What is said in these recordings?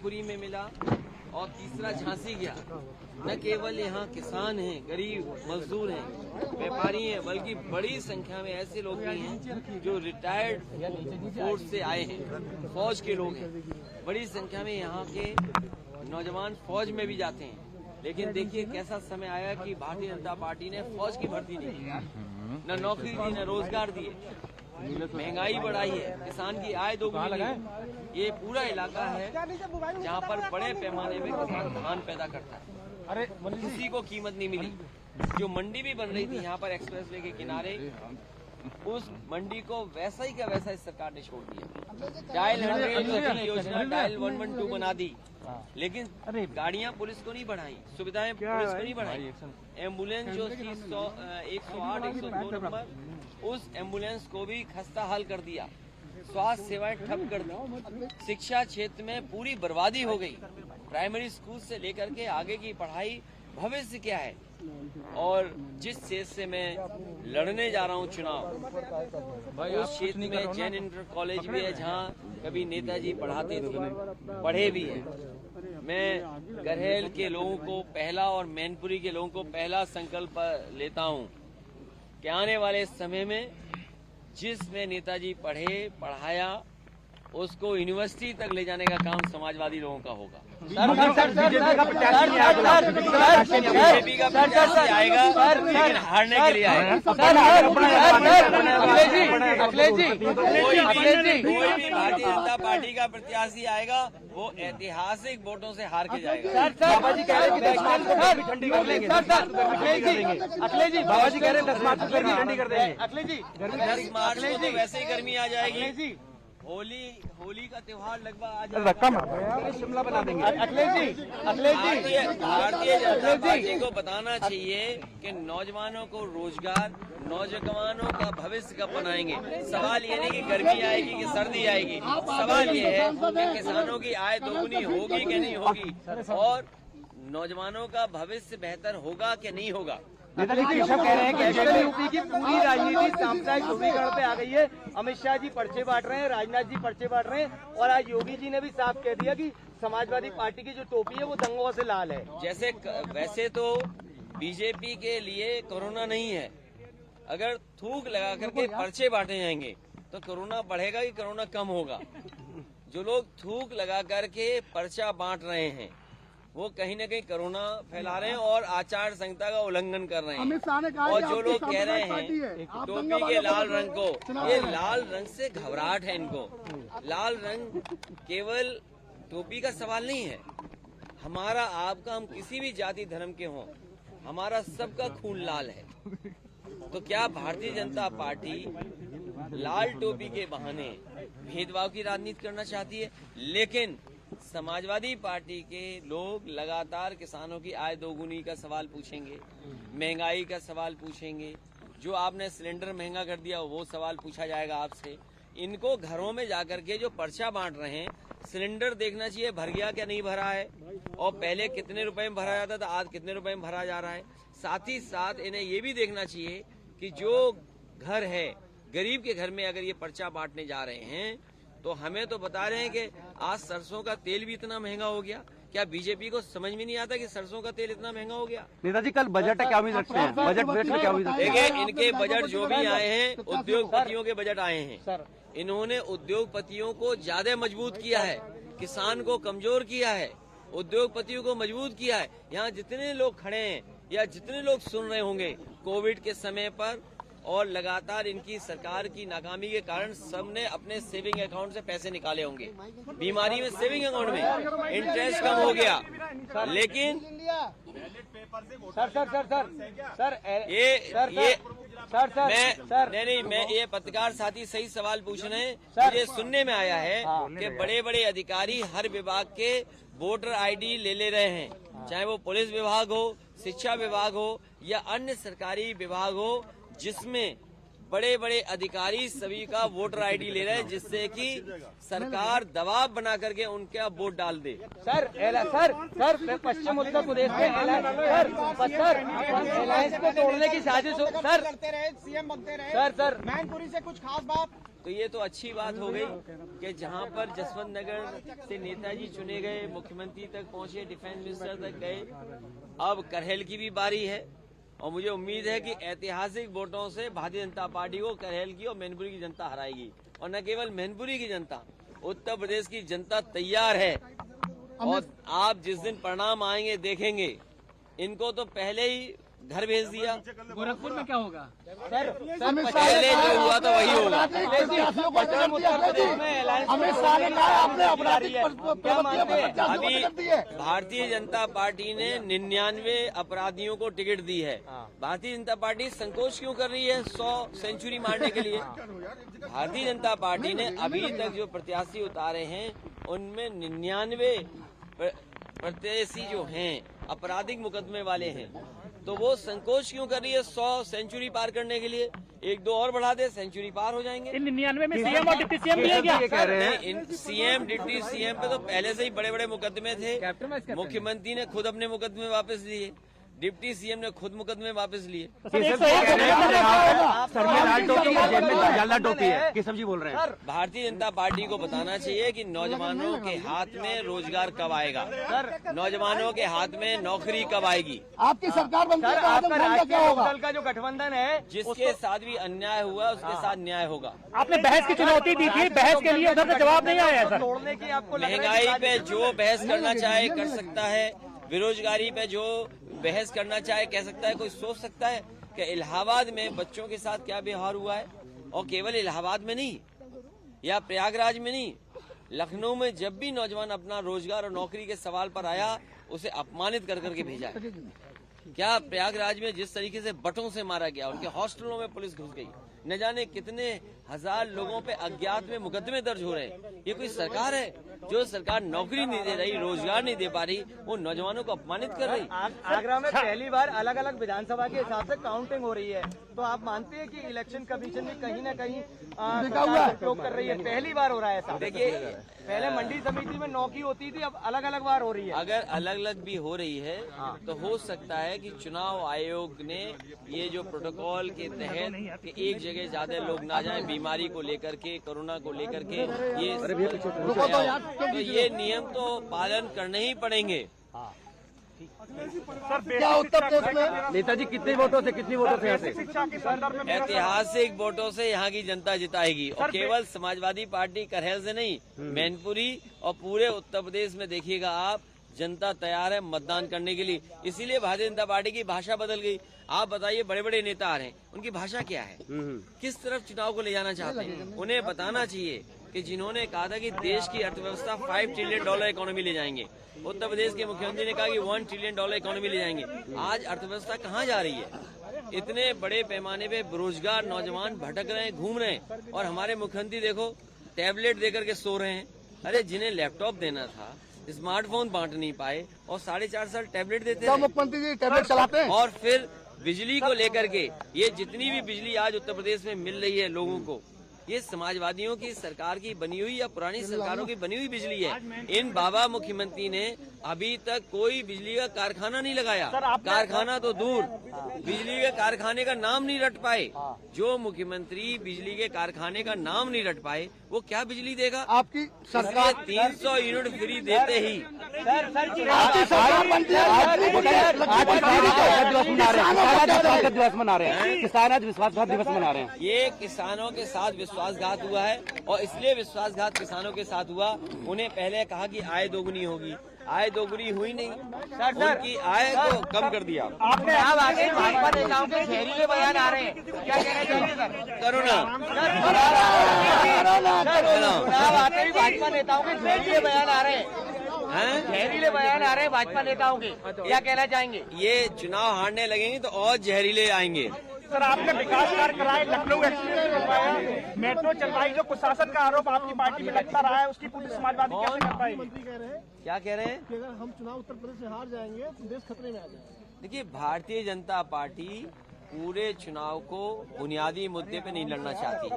मैनपुरी में मिला और तीसरा झांसी गया। न केवल यहाँ किसान हैं, गरीब मजदूर हैं, व्यापारी हैं, बल्कि बड़ी संख्या में ऐसे लोग भी हैं जो रिटायर्ड फोर्स से आए हैं, फौज के लोग हैं। बड़ी संख्या में यहाँ के नौजवान फौज में भी जाते हैं। लेकिन देखिए कैसा समय आया कि भारतीय जनता पार्टी ने फौज की भर्ती नहीं की, न नौकरी दी, न रोजगार दिए, महंगाई बढ़ाई है, किसान की आय दोगुनी है। ये पूरा इलाका है जहाँ पर बड़े पैमाने में किसान धान पैदा करता है। अरे किसी को कीमत नहीं मिली। जो मंडी भी बन रही थी यहाँ पर एक्सप्रेसवे के किनारे, उस मंडी को वैसा ही का वैसा इस सरकार ने छोड़ दिया। डायल 100 योजना डायल 112 बना दी, लेकिन गाड़ियां पुलिस को नहीं बढ़ाई, सुविधाएं पुलिस को नहीं बढ़ाई। एम्बुलेंस जो थी 108, 102 नंबर, उस एम्बुलेंस को भी खस्ता हाल कर दिया। स्वास्थ्य सेवाएं ठप कर दी। शिक्षा क्षेत्र में पूरी बर्बादी हो गई। प्राइमरी स्कूल से लेकर के आगे की पढ़ाई, भविष्य क्या है। और जिस क्षेत्र से मैं लड़ने जा रहा हूँ चुनाव, उस क्षेत्र में जैन इंटर कॉलेज भी है जहाँ कभी नेताजी पढ़ाते थे, पढ़े भी हैं। मैं गरहेल के लोगों को पहला और मैनपुरी के लोगों को पहला संकल्प लेता हूँ कि आने वाले समय में जिसमें नेताजी पढ़ाया उसको यूनिवर्सिटी तक ले जाने का काम समाजवादी लोगों का होगा। बीजेपी का प्रत्याशी आएगा, लेकिन हारने के लिए आएगा। कोई भी भारतीय जनता पार्टी का प्रत्याशी आएगा, वो ऐतिहासिक वोटों से हार के जाएगा। बाबा जी कह रहे हैं कि 10 मार्च को गर्मी ठंडी कर लेंगे। अखिलेश जी, बाबा जी कह रहे हैं 10 मार्च को गर्मी ठंडी कर देंगे। अखिलेश जी, 10 मार्च को तो वैसे ही गर्मी आ जाएगी। होली का त्योहार लगभग आज शिमला बना देंगे। अखिलेश जी, भारतीय जनता पार्टी को बताना चाहिए कि नौजवानों को रोजगार, नौजवानों का भविष्य कब बनाएंगे। सवाल ये नहीं कि गर्मी आएगी कि सर्दी आएगी, सवाल ये है कि किसानों की आय दोगुनी होगी कि नहीं होगी, और नौजवानों का भविष्य बेहतर होगा कि नहीं होगा। नेताजी केशव कह रहे हैं कि यूपी की पूरी राजनीति सामुदायिक ध्रुवीकरण पे आ गई है। अमित शाह जी पर्चे बांट रहे हैं, राजनाथ जी पर्चे बांट रहे हैं, और आज योगी जी ने भी साफ कह दिया कि समाजवादी पार्टी की जो टोपी है वो दंगों से लाल है। वैसे तो बीजेपी के लिए कोरोना नहीं है। अगर थूक लगा करके पर्चे बांटे जाएंगे तो कोरोना बढ़ेगा कि कोरोना कम होगा। जो लोग थूक लगा करके पर्चा बांट रहे हैं वो कहीं न कहीं कोरोना फैला रहे हैं और आचार संहिता का उल्लंघन कर रहे हैं। और जो लोग कह रहे हैं टोपी के लाल रंग को, ये लाल रंग से घबराहट है इनको। लाल रंग केवल टोपी का सवाल नहीं है। हमारा आपका, हम किसी भी जाति धर्म के हों, हमारा सबका खून लाल है। तो क्या भारतीय जनता पार्टी लाल टोपी के बहाने भेदभाव की राजनीति करना चाहती है? लेकिन समाजवादी पार्टी के लोग लगातार किसानों की आय दोगुनी का सवाल पूछेंगे, महंगाई का सवाल पूछेंगे, जो आपने सिलेंडर महंगा कर दिया वो सवाल पूछा जाएगा आपसे। इनको घरों में जाकर के जो पर्चा बांट रहे हैं, सिलेंडर देखना चाहिए भर गया क्या नहीं भरा है, और पहले कितने रुपए में भरा जाता था, आज कितने रुपए में भरा जा रहा है। साथ ही साथ इन्हें ये भी देखना चाहिए कि जो घर है, गरीब के घर में अगर ये पर्चा बांटने जा रहे हैं तो हमें तो बता रहे हैं कि आज सरसों का तेल भी इतना महंगा हो गया। क्या बीजेपी को समझ में नहीं आता कि सरसों का तेल इतना महंगा हो गया? नेताजी कल बजट क्या उम्मीद रखते हैं? बजट में क्या उम्मीद रखते हैं? देखिए, इनके बजट जो भी आए हैं, उद्योगपतियों के बजट आए हैं। इन्होंने उद्योगपतियों को ज्यादा मजबूत किया है, किसान को कमजोर किया है, उद्योगपतियों को मजबूत किया है। यहाँ जितने लोग खड़े हैं या जितने लोग सुन रहे होंगे कोविड के समय पर और लगातार इनकी सरकार की नाकामी के कारण सबने अपने सेविंग अकाउंट से पैसे निकाले होंगे। बीमारी में सेविंग अकाउंट में इंटरेस्ट कम हो गया, लेकिन मैं ये पत्रकार साथी सही सवाल पूछ रहे हैं। मुझे सुनने में आया है कि बड़े बड़े अधिकारी हर विभाग के वोटर आईडी ले रहे हैं, चाहे वो पुलिस विभाग हो, शिक्षा विभाग हो या अन्य सरकारी विभाग हो, जिसमें बड़े बड़े अधिकारी सभी का वोटर आईडी ले रहे हैं, जिससे कि सरकार दबाव बना करके उनका वोट डाल दे। सर पश्चिम उत्तर प्रदेश में एलायंस को तोड़ने की साजिश हो। सर सीएम बनते रहे। सर मैनपुरी से कुछ खास बात तो ये तो अच्छी बात हो गई कि जहां पर जसवंत नगर से नेताजी चुने गए, मुख्यमंत्री तक पहुंचे, डिफेंस मिनिस्टर तक गए, अब करहेल की भी बारी है और मुझे उम्मीद है कि ऐतिहासिक वोटों से भारतीय जनता पार्टी को करहेल की और मैनपुरी की जनता हराएगी। और न केवल मैनपुरी की जनता, उत्तर प्रदेश की जनता तैयार है। और आप जिस दिन परिणाम आएंगे देखेंगे, इनको तो पहले ही घर भेज दिया। गोरखपुर में क्या होगा सर? पहले जो हुआ था वही होगा। क्या मानते हैं? अभी भारतीय जनता पार्टी ने 99 अपराधियों को टिकट दी है। भारतीय जनता पार्टी संकोच क्यों कर रही है 100 सेंचुरी मारने के लिए? भारतीय जनता पार्टी ने अभी तक जो प्रत्याशी उतारे हैं उनमें 99 प्रत्याशी जो हैं आपराधिक मुकदमे वाले हैं, तो वो संकोच क्यों कर रही है 100 सेंचुरी पार करने के लिए? एक दो और बढ़ा दे, सेंचुरी पार हो जाएंगे। इन 99 में सीएम और डिप्टी सीएम भी है क्या? कह रहे हैं इन सीएम डिप्टी सीएम पे तो पहले से ही बड़े बड़े मुकदमे थे। मुख्यमंत्री ने खुद अपने मुकदमे वापस लिए, डिप्टी सीएम ने खुद मुकदमे वापस लिए। जालना टोपी है, किसम जी बोल रहे हैं। भारतीय जनता पार्टी को बताना चाहिए कि नौजवानों के हाथ में रोजगार कब आएगा, नौजवानों के हाथ में नौकरी कब आएगी। आपकी सरकार बनती है सर, तो आपका आजमगढ़ का राष्ट्रीय क्या होगा? लोकदल का जो गठबंधन है, जिसके साथ भी अन्याय हुआ उसके साथ न्याय होगा। आपने बहस की चुनौती दी थी, बहस के लिए उधर से जवाब नहीं आया सर। तोड़ने की आपको लग रहा है महंगाई पे जो बहस करना चाहे कर सकता है, बेरोजगारी पे जो बहस करना चाहे कह सकता है। कोई सोच सकता है कि इलाहाबाद में बच्चों के साथ क्या व्यवहार हुआ है? और केवल इलाहाबाद में नहीं या प्रयागराज में नहीं, लखनऊ में जब भी नौजवान अपना रोजगार और नौकरी के सवाल पर आया उसे अपमानित कर करके भेजा है। क्या प्रयागराज में जिस तरीके से बटों से मारा गया, उनके हॉस्टलों में पुलिस घुस गई, न जाने कितने हजार लोगों पे अज्ञात में मुकदमे दर्ज हो रहे हैं। ये कोई सरकार है? जो सरकार नौकरी नहीं दे रही, रोजगार नहीं दे पा रही, वो नौजवानों को अपमानित कर रही। आगरा में पहली बार अलग अलग विधानसभा के हिसाब से काउंटिंग हो रही है, तो आप मानते हैं कि इलेक्शन कमीशन भी कहीं न कहीं सरकार उपयोग कर रही है? पहली बार हो रहा है ऐसा। देखिए, पहले मंडी समिति में 9 की होती थी, अब अलग अलग बार हो रही है। अगर अलग अलग भी हो रही है तो हो सकता है कि चुनाव आयोग ने ये जो प्रोटोकॉल के तहत कि एक जगह ज्यादा लोग ना जाएं, बीमारी को लेकर के, कोरोना को लेकर के, तो ये नियम तो पालन करने ही पड़ेंगे। क्या उत्तर प्रदेश में नेताजी कितने वोटों से, कितनी वोटों से यहाँ से? ऐतिहासिक वोटों से यहाँ की जनता जिताएगी। और केवल समाजवादी पार्टी करहेल से नहीं, मैनपुरी और पूरे उत्तर प्रदेश में देखिएगा आप, जनता तैयार है मतदान करने के लिए। इसीलिए भारतीय जनता पार्टी की भाषा बदल गई। आप बताइए, बड़े बड़े नेता आ रहे हैं, उनकी भाषा क्या है? किस तरफ चुनाव को ले जाना चाहते हैं? उन्हें बताना चाहिए कि जिन्होंने कहा था कि देश की अर्थव्यवस्था $5 ट्रिलियन इकोनॉमी ले जाएंगे, उत्तर प्रदेश के मुख्यमंत्री ने कहा कि $1 ट्रिलियन इकोनॉमी ले जाएंगे। आज अर्थव्यवस्था कहाँ जा रही है? इतने बड़े पैमाने पे बेरोजगार नौजवान भटक रहे हैं, घूम रहे हैं, और हमारे मुख्यमंत्री देखो टैबलेट देकर के सो रहे हैं। अरे जिन्हें लैपटॉप देना था, स्मार्टफोन बांट नहीं पाए और 4.5 साल टैबलेट देते हैं। मुख्यमंत्री जी टैबलेट चलाते हैं। और फिर बिजली को लेकर के, ये जितनी भी बिजली आज उत्तर प्रदेश में मिल रही है लोगों को, ये समाजवादियों की सरकार की बनी हुई या पुरानी सरकारों की बनी हुई बिजली है। इन बाबा मुख्यमंत्री ने अभी तक कोई बिजली का कारखाना नहीं लगाया। कारखाना तो दूर, बिजली के कारखाने का नाम नहीं रट पाए। जो मुख्यमंत्री बिजली के कारखाने का नाम नहीं रट पाए, वो क्या बिजली देगा? आपकी सरकार 300 यूनिट फ्री देते ही आपकी सरकार बनती है। दिवस मना रहे हैं, किसान आज विश्वासघात दिवस मना रहे हैं। ये किसानों के साथ विश्वासघात हुआ है, और इसलिए विश्वासघात किसानों के साथ हुआ। उन्हें पहले कहा कि आय दोगुनी होगी, आय दोगुनी हुई नहीं। उनकी आय को कम कर दिया। आपने आप आगे भाजपा नेताओं के जहरीले बयान आ रहे हैं, क्या कहना चाहिए सर? करुणा चुनाव आते ही भाजपा नेताओं के जहरीले बयान आ रहे हैं, हैं? जहरीले बयान आ रहे हैं भाजपा नेताओं के, क्या कहना चाहेंगे? ये चुनाव हारने लगेंगे तो और जहरीले आएंगे। सर, आपने विकास कार्य कराए, लखनऊ एक्सप्रेस बनवाया, मेट्रो चलवाई, जो कुशासन का आरोप आपकी पार्टी में लगता रहा है, उसकी पूरी समाजवादी कैसे कर पाएगी? मंत्री कह रहे हैं क्या कह रहे हैं? कि अगर हम चुनाव उत्तर प्रदेश से हार जाएंगे तो देश खतरे में आ जाएगा। देखिए, भारतीय जनता पार्टी पूरे चुनाव को बुनियादी मुद्दे पे नहीं लड़ना चाहती।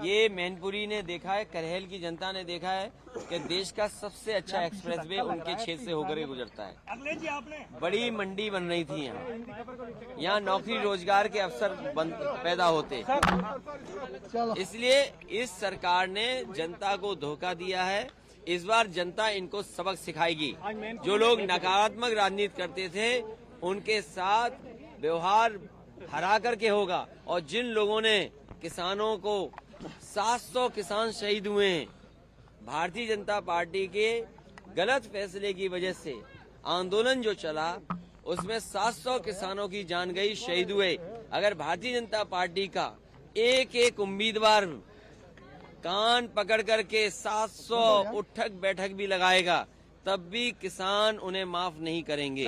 ये मैनपुरी ने देखा है, करहेल की जनता ने देखा है कि देश का सबसे अच्छा एक्सप्रेसवे उनके क्षेत्र से होकर गुजरता है। बड़ी मंडी बन रही थी यहाँ नौकरी रोजगार के अवसर पैदा होते। इसलिए इस सरकार ने जनता को धोखा दिया है। इस बार जनता इनको सबक सिखाएगी। जो लोग नकारात्मक राजनीति करते थे उनके साथ व्यवहार हरा करके होगा। और जिन लोगों ने किसानों को 700 किसान शहीद हुए हैं, भारतीय जनता पार्टी के गलत फैसले की वजह से आंदोलन जो चला उसमें 700 किसानों की जान गई, शहीद हुए। अगर भारतीय जनता पार्टी का एक एक उम्मीदवार कान पकड़ करके 700 उठक बैठक भी लगाएगा तब भी किसान उन्हें माफ नहीं करेंगे।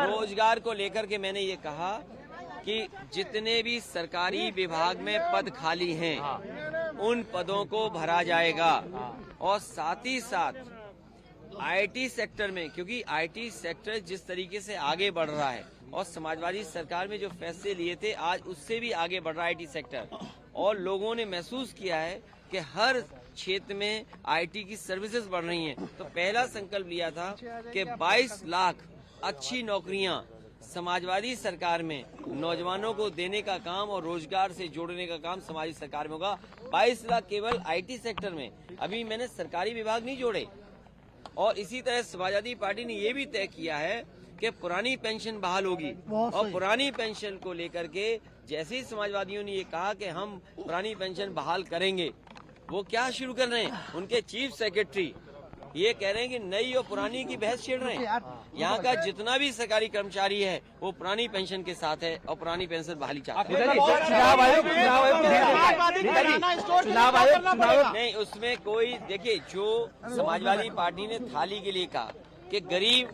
रोजगार को लेकर के मैंने ये कहा कि जितने भी सरकारी विभाग में पद खाली हैं उन पदों को भरा जाएगा। और साथ ही साथ आईटी सेक्टर में, क्योंकि आईटी सेक्टर जिस तरीके से आगे बढ़ रहा है और समाजवादी सरकार में जो फैसले लिए थे आज उससे भी आगे बढ़ रहा है आईटी सेक्टर। और लोगों ने महसूस किया है कि हर क्षेत्र में आईटी की सर्विसेज बढ़ रही हैं। तो पहला संकल्प लिया था कि 22 लाख अच्छी नौकरियां समाजवादी सरकार में नौजवानों को देने का काम और रोजगार से जोड़ने का काम समाजवादी सरकार में होगा। 22 लाख केवल आईटी सेक्टर में। अभी मैंने सरकारी विभाग नहीं जोड़े। और इसी तरह समाजवादी पार्टी ने ये भी तय किया है कि पुरानी पेंशन बहाल होगी। और पुरानी पेंशन को लेकर के जैसे ही समाजवादियों ने ये कहा कि हम पुरानी पेंशन बहाल करेंगे, वो क्या शुरू कर रहे हैं? उनके चीफ सेक्रेटरी ये कह रहे हैं कि नई और पुरानी की बहस छेड़ रहे हैं। यहाँ का जितना भी सरकारी कर्मचारी है वो पुरानी पेंशन के साथ है और पुरानी पेंशन बहाली चाहते हैं। नहीं, उसमें कोई देखिए, जो समाजवादी पार्टी ने थाली के लिए कहा कि गरीब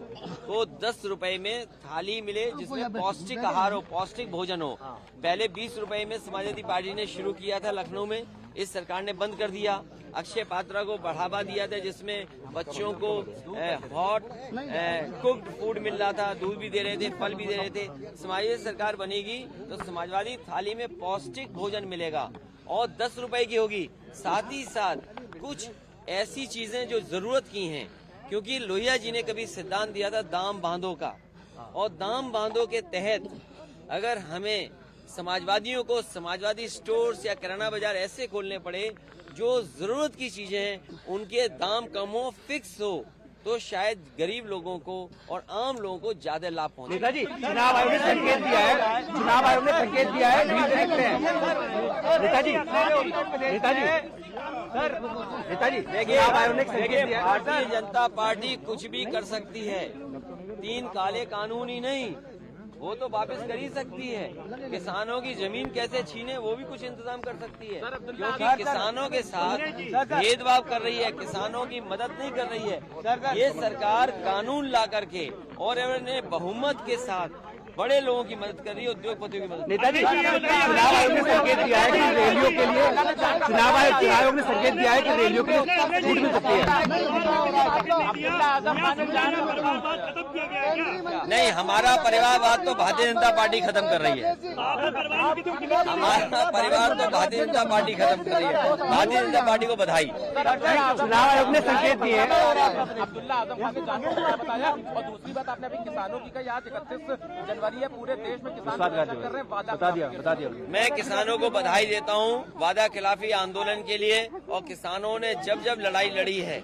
को 10 रुपए में थाली मिले जिसमें पौष्टिक आहार हो, पौष्टिक भोजन हो। पहले 20 रुपए में समाजवादी पार्टी ने शुरू किया था लखनऊ में, इस सरकार ने बंद कर दिया। अक्षय पात्रा को बढ़ावा दिया था जिसमें बच्चों को हॉट कुक्ड फूड मिल रहा था, दूध भी दे रहे थे, फल भी दे रहे थे। समाजवादी सरकार बनेगी तो समाजवादी थाली में पौष्टिक भोजन मिलेगा और 10 रुपए की होगी। साथ ही साथ कुछ ऐसी चीजें जो जरूरत की हैं, क्योंकि लोहिया जी ने कभी सिद्धांत दिया था दाम बांधो का, और दाम बांधो के तहत अगर हमें समाजवादियों को समाजवादी स्टोर्स या किराना बाजार ऐसे खोलने पड़े जो जरूरत की चीजें हैं उनके दाम कम हो, फिक्स हो, तो शायद गरीब लोगों को और आम लोगों को ज्यादा लाभ पहुंचे। नेताजी, चुनाव आयोग ने संकेत दिया है, चुनाव आयोग ने संकेत दिया है, नेताजी, देखिए भारतीय जनता पार्टी कुछ भी कर सकती है। 3 काले कानून ही नहीं, वो तो वापस कर ही सकती है। किसानों की जमीन कैसे छीने वो भी कुछ इंतजाम कर सकती है, क्योंकि किसानों के साथ भेदभाव कर रही है, किसानों की मदद नहीं कर रही है। ये सरकार कानून ला करके और इन्होंने बहुमत के साथ बड़े लोगों की मदद कर रही है, उद्योगपतियों की मदद। नेताजी, चुनाव आयोग ने संकेत दिया है कि रैलियों के लिए, चुनाव आयोग ने संकेत दिया है कि रैलियों के लिए छूट मिल सकती है। नहीं, हमारा परिवारवाद तो भारतीय जनता पार्टी खत्म कर रही है। हमारा परिवार तो भारतीय जनता पार्टी खत्म कर रही है। भारतीय जनता पार्टी को बधाई। चुनाव आयोग ने संकेत दिए हैं। अब्दुल्ला आजम खान ने जानकारी बताया। और दूसरी बात आपने अभी किसानों की कही, आज 31 जनवरी है, पूरे देश में किसान प्रदर्शन कर रहे हैं। बता दिया। मैं किसानों को बधाई देता हूं वादा खिलाफी आंदोलन के लिए। और किसानों ने जब जब लड़ाई लड़ी है,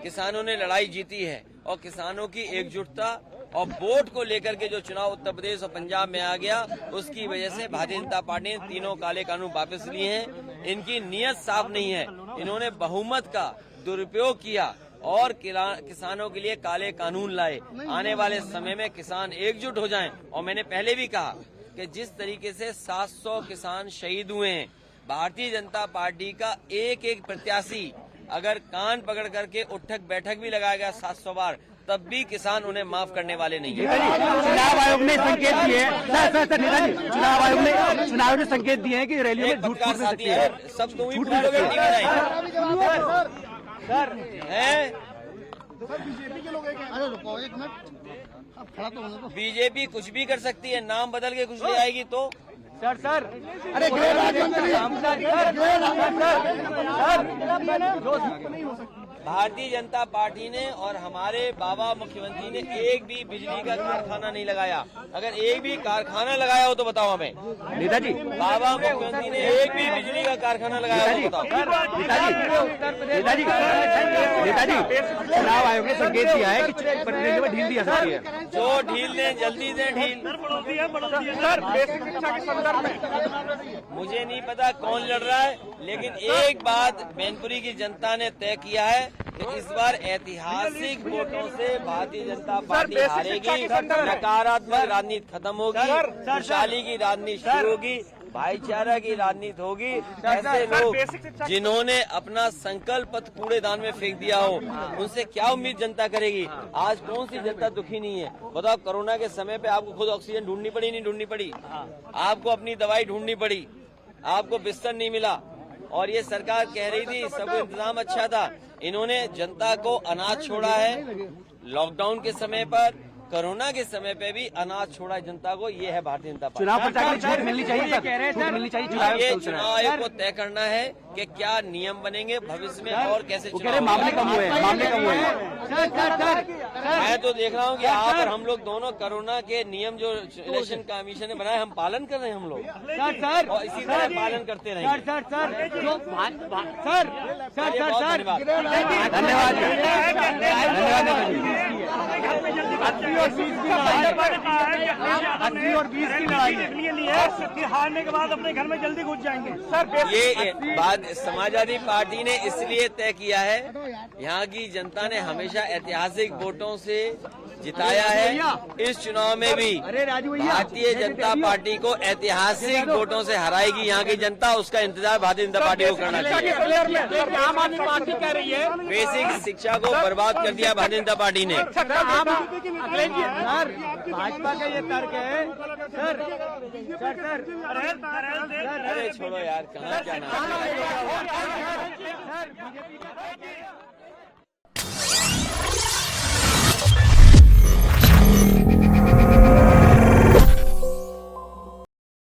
किसानों ने लड़ाई जीती है। और किसानों की एकजुटता और वोट को लेकर के जो चुनाव उत्तर प्रदेश और पंजाब में आ गया, उसकी वजह से भारतीय जनता पार्टी ने 3 काले कानून वापस लिए हैं। इनकी नीयत साफ नहीं है, इन्होंने बहुमत का दुरुपयोग किया और किसानों के लिए काले कानून लाए। आने वाले समय में किसान एकजुट हो जाएं। और मैंने पहले भी कहा कि जिस तरीके से 700 किसान शहीद हुए हैं, भारतीय जनता पार्टी का एक एक प्रत्याशी अगर कान पकड़ करके उठक बैठक भी लगाएगा 700 बार, तब भी किसान उन्हें माफ करने वाले नहीं है। चुनाव आयोग ने संकेत दिए हैं सर नेताजी, चुनाव आयोग ने संकेत दिए हैं कि रैलियों में झूठ पत्रकार साथी है, सब तुम ही बोलोगे सर हैं। बीजेपी के लोग अरे रुको एक मिनट, अब खड़ा तो होने दो। बीजेपी कुछ भी कर सकती है, नाम बदल के कुछ ले आएगी तो सर अरे गृह राज्य मंत्री भारतीय जनता पार्टी ने और हमारे बाबा मुख्यमंत्री ने एक भी बिजली का कारखाना नहीं लगाया। अगर एक भी कारखाना लगाया हो तो बताओ हमें। नेताजी बाबा मुख्यमंत्री ने एक भी बिजली का कारखाना लगाया हो तो बताओ। नेताजी चुनाव आयोग ने संकेत दिया है कि प्रतिनिधियों में ढील दी जा सकती है। जो ढील दें जल्दी दें ढील। सर बेसिक शिक्षा के संदर्भ में मुझे नहीं पता कौन लड़ रहा है, लेकिन एक बात मैनपुरी की जनता ने तय किया है कि इस बार ऐतिहासिक वोटों से भारतीय जनता पार्टी हारेगी। नकारात्मक राजनीति खत्म होगी, खुशहाली की राजनीति शुरू होगी, भाईचारा की राजनीति होगी। ऐसे लोग जिन्होंने अपना संकल्प पत्र कूड़ेदान में फेंक दिया हो, उनसे क्या उम्मीद जनता करेगी। आज कौन सी जनता दुखी नहीं है बताओ। कोरोना के समय पे आपको खुद ऑक्सीजन ढूंढनी पड़ी, नहीं ढूंढनी पड़ी? आपको अपनी दवाई ढूंढनी पड़ी, आपको बिस्तर नहीं मिला। और ये सरकार कह रही थी सब इंतजाम अच्छा था, इन्होंने जनता को अनाज छोड़ा है। लॉकडाउन के समय पर, कोरोना के समय पे भी अनाज छोड़ा जनता को। ये है भारतीय जनता पार्टी। चुनाव प्रचार के लिए छूट मिलनी चाहिए, छूट मिलनी चाहिए। ये चुनाव आयोग को तय करना है कि क्या नियम बनेंगे भविष्य में और कैसे चुनाव। मामले कम हुए हैं। मैं तो देख रहा हूँ कि आप और हम लोग दोनों कोरोना के नियम जो इलेक्शन कमीशन ने बनाए, हम पालन कर रहे हैं हम लोग, और इसी तरह पालन करते रहेंगे। धन्यवाद। 80 और 20 की लड़ाई फिर हारने के बाद अपने घर में जल्दी घुस जाएंगे। सर ये बात समाजवादी पार्टी ने इसलिए तय किया है, यहाँ की जनता ने हमेशा ऐतिहासिक वोटों से जिताया है। इस चुनाव में भी भारतीय जनता पार्टी को ऐतिहासिक वोटों से हराएगी यहाँ की जनता। उसका इंतजार भारतीय जनता पार्टी को करना चाहिए। आम आदमी पार्टी कह रही है बेसिक शिक्षा को बर्बाद कर दिया भारतीय जनता पार्टी ने। भाजपा का ये तर्क है सर। अरे छोड़ो यार, कहाँ क्या नाम है।